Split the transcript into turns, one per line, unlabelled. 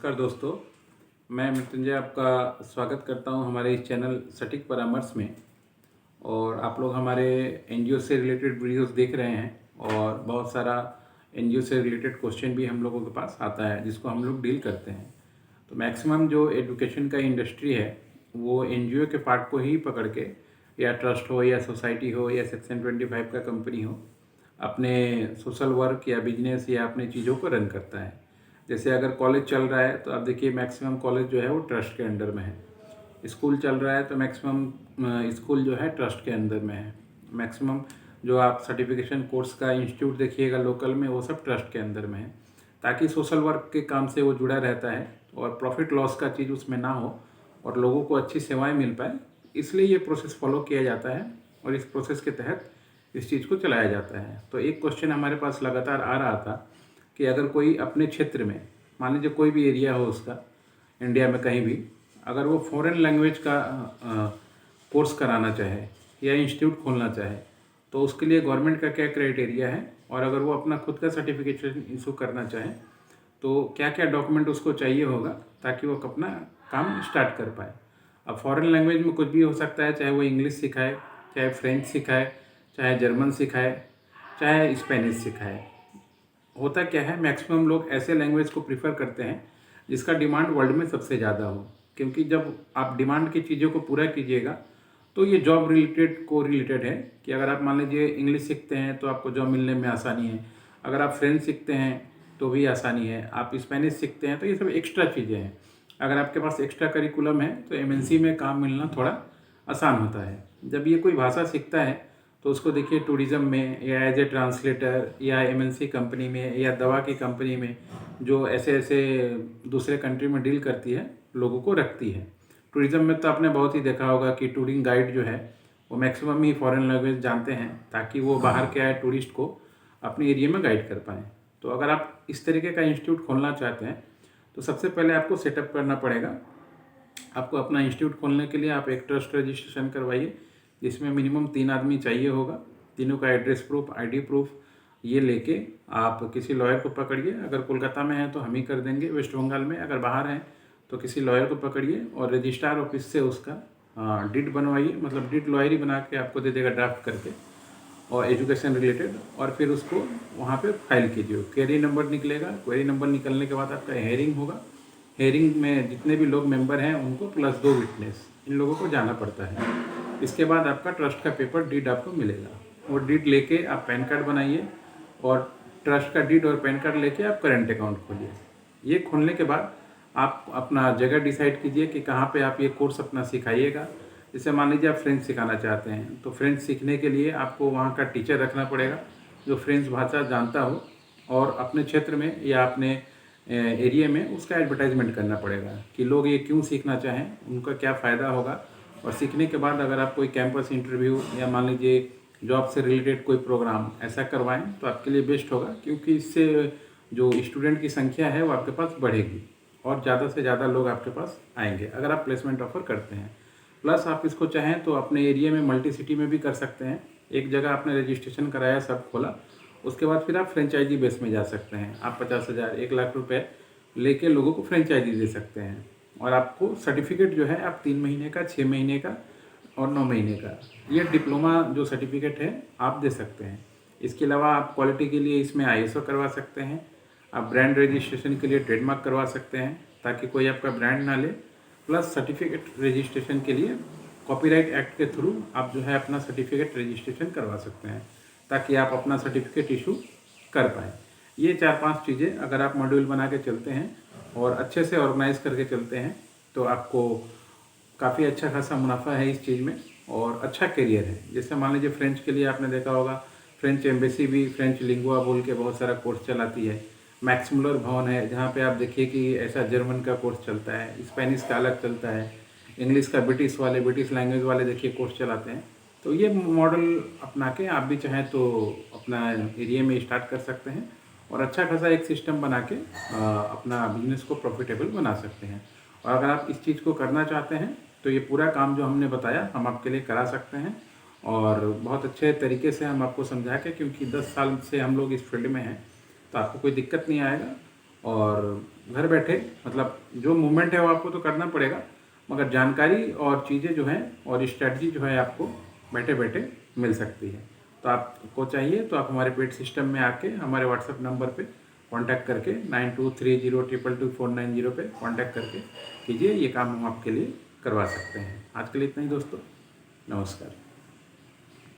नमस्कार दोस्तों, मैं मृत्युंजय आपका स्वागत करता हूं हमारे इस चैनल सटीक परामर्श में। और आप लोग हमारे एनजीओ से रिलेटेड वीडियोस देख रहे हैं और बहुत सारा एनजीओ से रिलेटेड क्वेश्चन भी हम लोगों के पास आता है जिसको हम लोग डील करते हैं। तो मैक्सिमम जो एजुकेशन का इंडस्ट्री है वो एनजीओ के पार्ट को ही पकड़ के, या ट्रस्ट हो या सोसाइटी हो या सेक्शन 25 का कंपनी हो, अपने सोशल वर्क या बिजनेस या अपने चीज़ों को रन करता है। जैसे अगर कॉलेज चल रहा है तो आप देखिए मैक्सिमम कॉलेज जो है वो ट्रस्ट के अंडर में है। स्कूल चल रहा है तो मैक्सिमम स्कूल जो है ट्रस्ट के अंदर में है। मैक्सिमम जो आप सर्टिफिकेशन कोर्स का इंस्टीट्यूट देखिएगा लोकल में, वो सब ट्रस्ट के अंदर में है, ताकि सोशल वर्क के काम से वो जुड़ा रहता है और प्रॉफिट लॉस का चीज़ उसमें ना हो और लोगों को अच्छी सेवाएं मिल पाए। इसलिए ये प्रोसेस फॉलो किया जाता है और इस प्रोसेस के तहत इस चीज़ को चलाया जाता है। तो एक क्वेश्चन हमारे पास लगातार आ रहा था कि अगर कोई अपने क्षेत्र में, मान लीजिए कोई भी एरिया हो उसका, इंडिया में कहीं भी, अगर वो फॉरेन लैंग्वेज का कोर्स कराना चाहे या इंस्टीट्यूट खोलना चाहे तो उसके लिए गवर्नमेंट का क्या क्राइटेरिया है, और अगर वो अपना खुद का सर्टिफिकेशन इशू करना चाहे तो क्या क्या डॉक्यूमेंट उसको चाहिए होगा ताकि वो अपना काम स्टार्ट कर पाए। अब फॉरेन लैंग्वेज में कुछ भी हो सकता है, चाहे वो इंग्लिश सिखाए, चाहे फ्रेंच सिखाए, चाहे जर्मन सिखाए, चाहे स्पेनिश सिखाए। होता क्या है, मैक्सिमम लोग ऐसे लैंग्वेज को प्रीफर करते हैं जिसका डिमांड वर्ल्ड में सबसे ज़्यादा हो, क्योंकि जब आप डिमांड की चीज़ों को पूरा कीजिएगा तो ये जॉब रिलेटेड को रिलेटेड है कि अगर आप मान लीजिए इंग्लिश सीखते हैं तो आपको जॉब मिलने में आसानी है, अगर आप फ्रेंच सीखते हैं तो भी आसानी है, आप स्पेनिश सीखते हैं तो ये सब एक्स्ट्रा चीज़ें हैं। अगर आपके पास एक्स्ट्रा करिकुलम है तो एमएनसी में काम मिलना थोड़ा आसान होता है। जब ये कोई भाषा सीखता है तो उसको देखिए टूरिज़्म में या एज ए ट्रांसलेटर या एमएनसी कंपनी में या दवा की कंपनी में, जो ऐसे ऐसे दूसरे कंट्री में डील करती है, लोगों को रखती है। टूरिज़्म में तो आपने बहुत ही देखा होगा कि टूरिंग गाइड जो है वो मैक्सिमम ही फॉरेन लैंग्वेज जानते हैं ताकि वो बाहर के आए टूरिस्ट को अपने एरिया में गाइड कर पाएँ। तो अगर आप इस तरीके का इंस्टीट्यूट खोलना चाहते हैं तो सबसे पहले आपको सेटअप करना पड़ेगा। आपको अपना इंस्टीट्यूट खोलने के लिए आप एक ट्रस्ट रजिस्ट्रेशन करवाइए जिसमें मिनिमम 3 आदमी चाहिए होगा। तीनों का एड्रेस प्रूफ, आईडी प्रूफ ये लेके आप किसी लॉयर को पकड़िए। अगर कोलकाता में है तो हम ही कर देंगे, वेस्ट बंगाल में अगर बाहर हैं तो किसी लॉयर को पकड़िए और रजिस्ट्रार ऑफिस से उसका डिड बनवाइए, मतलब डिड लॉयर ही बना के आपको दे देगा ड्राफ्ट करके, और एजुकेशन रिलेटेड, और फिर उसको वहाँ पे फाइल कीजिए। क्वेरी नंबर निकलेगा, क्वेरी नंबर निकलने के बाद आपका हेयरिंग होगा। हेयरिंग में जितने भी लोग मेंबर हैं उनको प्लस 2 विटनेस, इन लोगों को जाना पड़ता है। इसके बाद आपका ट्रस्ट का पेपर डीड आपको मिलेगा। वो डीड लेके आप पैन कार्ड बनाइए और ट्रस्ट का डीड और पैन कार्ड लेके आप करेंट अकाउंट खोलिए। ये खोलने के बाद आप अपना जगह डिसाइड कीजिए कि कहाँ पे आप ये कोर्स अपना सिखाइएगा। जैसे मान लीजिए आप फ्रेंच सिखाना चाहते हैं तो फ्रेंच सीखने के लिए आपको वहाँ का टीचर रखना पड़ेगा जो फ्रेंच भाषा जानता हो, और अपने क्षेत्र में या अपने एरिया में उसका एडवर्टाइजमेंट करना पड़ेगा कि लोग ये क्यों सीखना चाहें, उनका क्या फ़ायदा होगा। और सीखने के बाद अगर आप कोई कैंपस इंटरव्यू या मान लीजिए जॉब से रिलेटेड कोई प्रोग्राम ऐसा करवाएं तो आपके लिए बेस्ट होगा, क्योंकि इससे जो स्टूडेंट की संख्या है वो आपके पास बढ़ेगी और ज़्यादा से ज़्यादा लोग आपके पास आएंगे अगर आप प्लेसमेंट ऑफर करते हैं। प्लस आप इसको चाहें तो अपने एरिया में मल्टी सिटी में भी कर सकते हैं। एक जगह आपने रजिस्ट्रेशन कराया, सब खोला, उसके बाद फिर आप फ्रेंचाइजी बेस में जा सकते हैं। आप 50,000 1 लाख रुपए लेके लोगों को फ्रेंचाइजी दे सकते हैं और आपको सर्टिफिकेट जो है आप 3 महीने का, 6 महीने का और 9 महीने का, ये डिप्लोमा जो सर्टिफिकेट है आप दे सकते हैं। इसके अलावा आप क्वालिटी के लिए इसमें आईएसओ करवा सकते हैं। आप ब्रांड रजिस्ट्रेशन के लिए ट्रेडमार्क करवा सकते हैं ताकि कोई आपका ब्रांड ना ले। प्लस सर्टिफिकेट रजिस्ट्रेशन के लिए कॉपीराइट एक्ट के थ्रू आप जो है अपना सर्टिफिकेट रजिस्ट्रेशन करवा सकते हैं ताकि आप अपना सर्टिफिकेट इशू कर पाएँ। ये 4-5 चीज़ें अगर आप मॉड्यूल बना के चलते हैं और अच्छे से ऑर्गेनाइज करके चलते हैं तो आपको काफ़ी अच्छा खासा मुनाफा है इस चीज़ में और अच्छा करियर है। जैसे मान लीजिए फ्रेंच के लिए आपने देखा होगा, फ्रेंच एम्बेसी भी फ्रेंच लिंगुआ बोल के बहुत सारा कोर्स चलाती है। मैक्स मुलर भवन है जहाँ पे आप देखिए कि ऐसा जर्मन का कोर्स चलता है, स्पेनिश का अलग चलता है, इंग्लिश का ब्रिटिश लैंग्वेज वाले देखिए कोर्स चलाते हैं। तो ये मॉडल अपना के आप भी चाहें तो अपना एरिया में स्टार्ट कर सकते हैं और अच्छा खासा एक सिस्टम बना के अपना बिजनेस को प्रॉफिटेबल बना सकते हैं। और अगर आप इस चीज़ को करना चाहते हैं तो ये पूरा काम जो हमने बताया हम आपके लिए करा सकते हैं और बहुत अच्छे तरीके से हम आपको समझा के, क्योंकि 10 साल से हम लोग इस फील्ड में हैं तो आपको कोई दिक्कत नहीं आएगा। और घर बैठे मतलब जो मूवमेंट है वो आपको तो करना पड़ेगा, मगर जानकारी और चीज़ें जो हैं और स्ट्रैटेजी जो है आपको बैठे बैठे मिल सकती है। तो आपको चाहिए तो आप हमारे पेड सिस्टम में आके हमारे व्हाट्सएप नंबर पे कांटेक्ट करके 9230222490 पे कांटेक्ट करके कीजिए, ये काम हम आपके लिए करवा सकते हैं। आज के लिए इतना ही दोस्तों, नमस्कार।